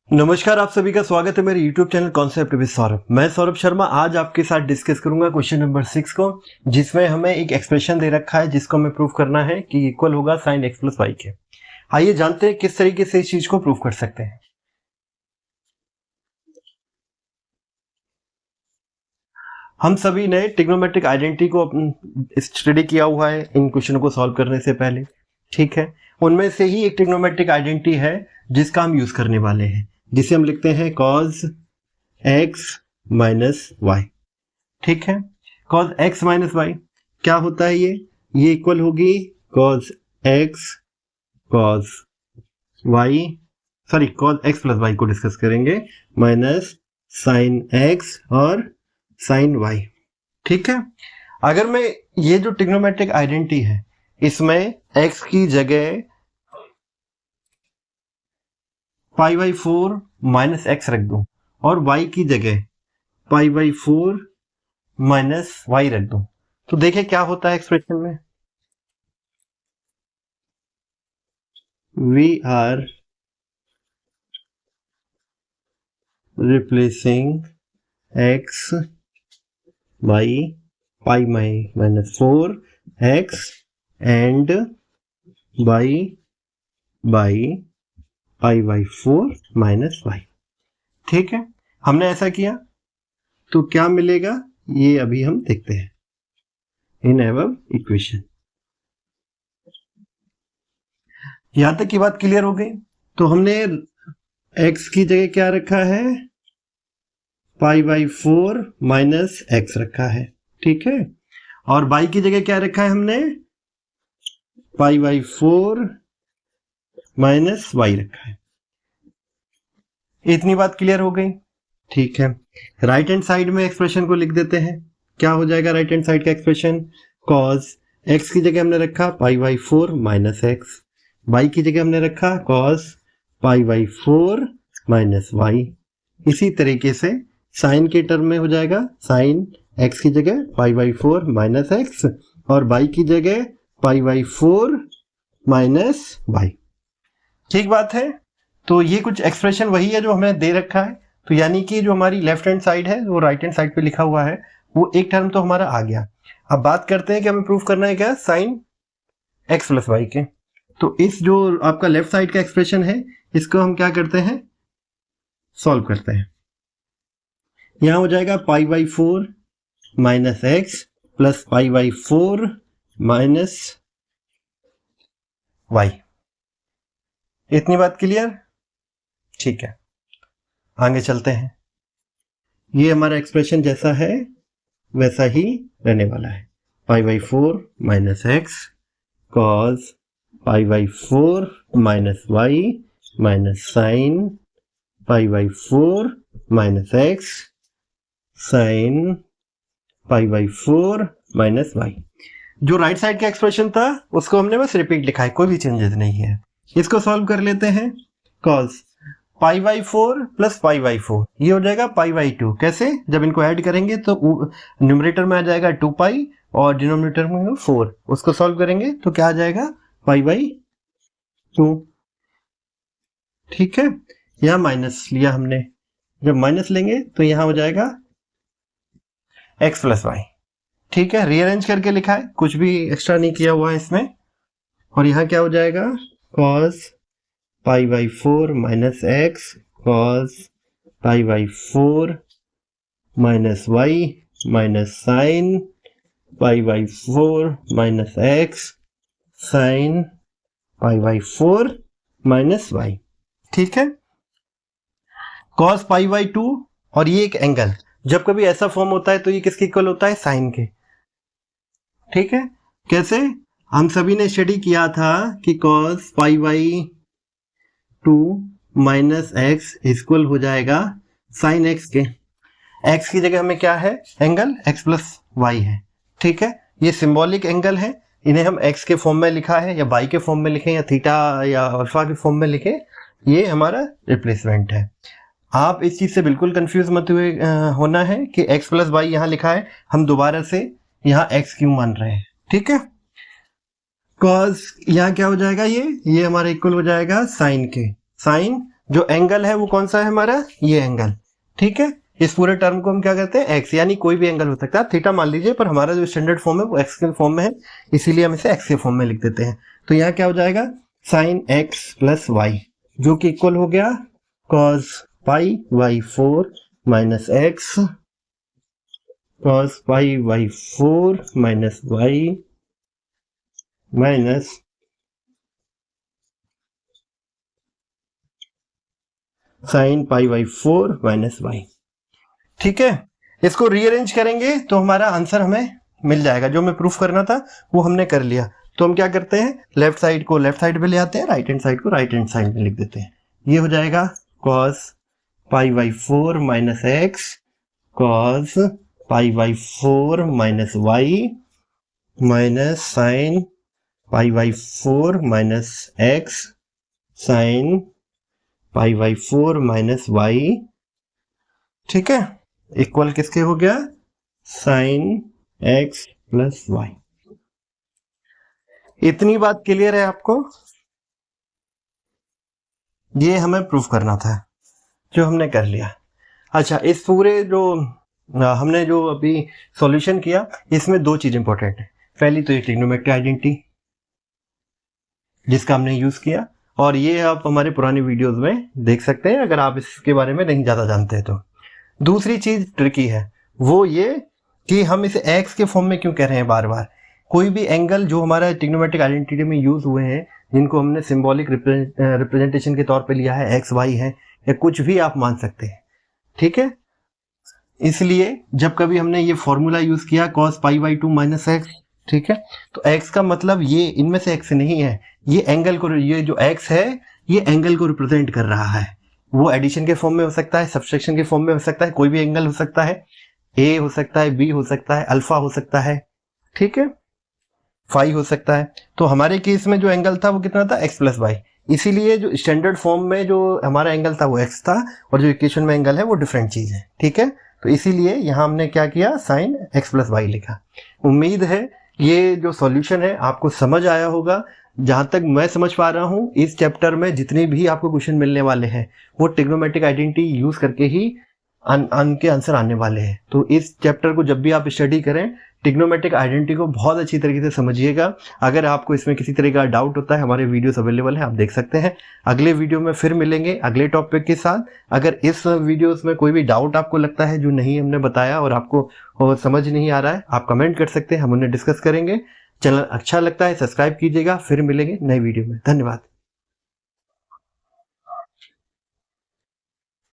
नमस्कार, आप सभी का स्वागत है मेरे YouTube channel concept with Saurabh. मैं सौरभ शर्मा आज आपके साथ डिस्कस करूंगा क्वेश्चन नंबर 6 को, जिसमें हमें एक एक्सप्रेशन दे रखा है जिसको हमें प्रूव करना है कि इक्वल होगा साइन एक्स प्लस वाई के। आइए जानते हैं किस तरीके से इस चीज को प्रूव कर सकते हैं। हम सभी ने ट्रिग्नोमेट्रिक आइडेंटिटी को स्टडी किया हुआ है इन क्वेश्चनों को सॉल्व करने से पहले, ठीक है। उनमें से ही एक ट्रिग्नोमेट्रिक आइडेंटिटी है जिसका हम यूज करने वाले हैं, जिसे हम लिखते हैं cos x माइनस वाई, ठीक है। cos x माइनस वाई क्या होता है? ये इक्वल होगी cos x cos y, sorry cos x plus y को डिस्कस करेंगे, माइनस साइन x और साइन y, ठीक है। अगर मैं ये जो ट्रिग्नोमेट्रिक आइडेंटिटी है इसमें x की जगह पाई बाई 4 माइनस एक्स रख दूं और y की जगह पाई बाई 4 माइनस वाई रख दूं, तो देखिए क्या होता है एक्सप्रेशन में। We are replacing x by pi minus 4 x and by pi by 4 minus y, ठीक है। हमने ऐसा किया तो क्या मिलेगा ये अभी हम देखते हैं इन एवब इक्वेशन। यहां तक की बात क्लियर हो गई। तो हमने x की जगह क्या रखा है? पाई बाई 4 माइनस एक्स रखा है, ठीक है। और y की जगह क्या रखा है हमने? पाई बाई 4 माइनस वाई रखा है। इतनी बात क्लियर हो गई, ठीक है। राइट हैंड साइड में एक्सप्रेशन को लिख देते हैं। क्या हो जाएगा राइट हैंड साइड का एक्सप्रेशन? cos x की जगह हमने रखा pi by 4 minus x, y की जगह हमने रखा cos pi by 4 minus y. इसी तरीके से साइन के टर्म में हो जाएगा साइन x की जगह पाई बाई 4 माइनस एक्स और y की जगह पाई बाई 4 माइनस वाई, ठीक बात है। तो ये कुछ एक्सप्रेशन वही है जो हमें दे रखा है, तो यानी कि जो हमारी लेफ्ट हैंड साइड है वो राइट हैंड साइड पे लिखा हुआ है, वो एक टर्म तो हमारा आ गया। अब बात करते हैं कि हमें प्रूफ करना है क्या? साइन एक्स प्लस वाई के। तो इस जो आपका लेफ्ट साइड का एक्सप्रेशन है इसको हम क्या करते हैं? सॉल्व करते हैं। यहां हो जाएगा pi by 4 minus x plus pi by 4 minus y. इतनी बात क्लियर, ठीक है। आगे चलते हैं। ये हमारा एक्सप्रेशन जैसा है वैसा ही रहने वाला है। Pi by 4 minus x cos pi by 4 minus y minus sine pi by 4 minus x sine pi by 4 minus y. जो राइट साइड का एक्सप्रेशन था उसको हमने बस रिपीट लिखा है, कोई भी चेंजेस नहीं है। इसको सॉल्व कर लेते हैं। Cos pi by 4 plus pi by 4 ये हो जाएगा पाई बाई 2। कैसे? जब इनको ऐड करेंगे तो न्यूमरेटर में आ जाएगा 2 पाई और डिनोमिनेटर में 4। उसको सॉल्व करेंगे तो क्या आ जाएगा? पाई बाई 2, ठीक है। यहां माइनस लिया हमने, जब माइनस लेंगे तो यहां हो जाएगा एक्स प्लस वाई, ठीक है। रीअरेंज करके लिखा है, कुछ भी एक्स्ट्रा नहीं किया हुआ है इसमें। और यहां क्या हो जाएगा? Cos pi by 4 minus x cos pi by 4 minus y minus sine pi by 4 minus x sine pi by 4 minus y, ठीक है। कॉस पाई बाई 2 और ये एक एंगल, जब कभी ऐसा फॉर्म होता है तो ये किसके इक्वल होता है? साइन के, ठीक है। कैसे? हम सभी ने स्टडी किया था कि cos pi by 2 minus x equal हो जाएगा साइन एक्स के। एक्स की जगह हमें क्या है? एंगल एक्स प्लस वाई है, ठीक है। ये सिंबॉलिक एंगल है, इन्हें हम एक्स के फॉर्म में लिखा है या वाई के फॉर्म में लिखे या थीटा या अल्फा के फॉर्म में लिखे, ये हमारा रिप्लेसमेंट है। आप इस चीज से बिल्कुल कंफ्यूज मत हुए होना है कि एक्स प्लस वाई यहाँ लिखा है, हम दोबारा से यहाँ एक्स क्यों मान रहे हैं, ठीक है। कॉस यहाँ क्या हो जाएगा? ये हमारा इक्वल हो जाएगा साइन के। साइन जो एंगल है वो कौन सा है हमारा, ये एंगल, ठीक है। इस पूरे टर्म को हम क्या कहते हैं, एक्स, यानी कोई भी एंगल हो सकता है, थीटा मान लीजिए, पर हमारा जो स्टैंडर्ड फॉर्म है वो एक्स के फॉर्म में है, इसीलिए हम इसे एक्स के फॉर्म में लिख देते हैं। तो यहाँ क्या हो जाएगा, साइन एक्स प्लस वाई, जो कि इक्वल हो गया cos pi by 4 minus x, cos pi by 4 minus y minus sine pi by 4 minus y, ठीक है। इसको रीअरेंज करेंगे तो हमारा आंसर हमें मिल जाएगा। जो हमें प्रूफ करना था वो हमने कर लिया। तो हम क्या करते हैं, लेफ्ट साइड को लेफ्ट साइड पे ले आते हैं, राइट हैंड साइड को राइट हैंड साइड में लिख देते हैं। ये हो जाएगा cos pi by 4 minus x, cos pi by 4 minus y minus sine pi by 4 minus x, sine pi by 4 minus y, ठीक है, इक्वल किसके हो गया, साइन एक्स प्लस वाई। इतनी बात क्लियर है आपको, ये हमें प्रूफ करना था, जो हमने कर लिया। अच्छा, इस पूरे जो हमने जो अभी सॉल्यूशन किया, इसमें दो चीज इंपॉर्टेंट है। पहली तो ये ट्रिग्नोमेट्रिक आइडेंटिटी जिसका हमने यूज किया, और ये आप हमारे पुराने वीडियोस में देख सकते हैं अगर आप इसके बारे में नहीं ज्यादा जानते हैं तो। दूसरी चीज ट्रिकी है, वो ये कि हम इसे एक्स के फॉर्म में क्यों कह रहे हैं बार बार। कोई भी एंगल जो हमारा ट्रिग्नोमेट्रिक आइडेंटिटी में यूज हुए हैं, जिनको हमने सिंबॉलिक रिप्रेजेंटेशन के तौर पे लिया है, एक्स वाई है या कुछ भी आप मान सकते हैं, ठीक है। इसलिए जब कभी हमने ये फॉर्मूला यूज किया cos pi by 2 minus x, ठीक है, तो x का मतलब ये इनमें से x नहीं है, ये एंगल को, ये जो x है ये एंगल को रिप्रेजेंट कर रहा है। वो एडिशन के फॉर्म में हो सकता है, सब्सट्रैक्शन के फॉर्म में हो सकता है, कोई भी एंगल हो सकता है, a हो सकता है, b हो सकता है, अल्फा हो सकता है, ठीक है, फाई हो सकता है। तो हमारे केस में जो एंगल था वो कितना था, x प्लस वाई, इसीलिए जो स्टैंडर्ड फॉर्म में जो हमारा एंगल था वो x था, और जो इक्वेशन में एंगल है वो डिफरेंट चीज है, ठीक है। तो इसीलिए यहां हमने क्या किया, साइन x प्लस वाई लिखा। उम्मीद है ये जो सॉल्यूशन है आपको समझ आया होगा। जहां तक मैं समझ पा रहा हूं, इस चैप्टर में जितने भी आपको क्वेश्चन मिलने वाले हैं वो ट्रिग्नोमेट्रिक आइडेंटिटी यूज करके ही के आंसर आने वाले हैं। तो इस चैप्टर को जब भी आप स्टडी करें, ट्रिग्नोमेट्रिक आइडेंटिटी को बहुत अच्छी तरीके से समझिएगा। अगर आपको इसमें किसी तरह का डाउट होता है, हमारे वीडियोस अवेलेबल है, आप देख सकते हैं। अगले वीडियो में फिर मिलेंगे अगले टॉपिक के साथ। अगर इस वीडियोस में कोई भी डाउट आपको लगता है जो नहीं हमने बताया और आपको समझ नहीं आ रहा है, आप कमेंट कर सकते हैं, हम उन्हें डिस्कस करेंगे। चैनल अच्छा लगता है सब्सक्राइब कीजिएगा। फिर मिलेंगे नए वीडियो में। धन्यवाद।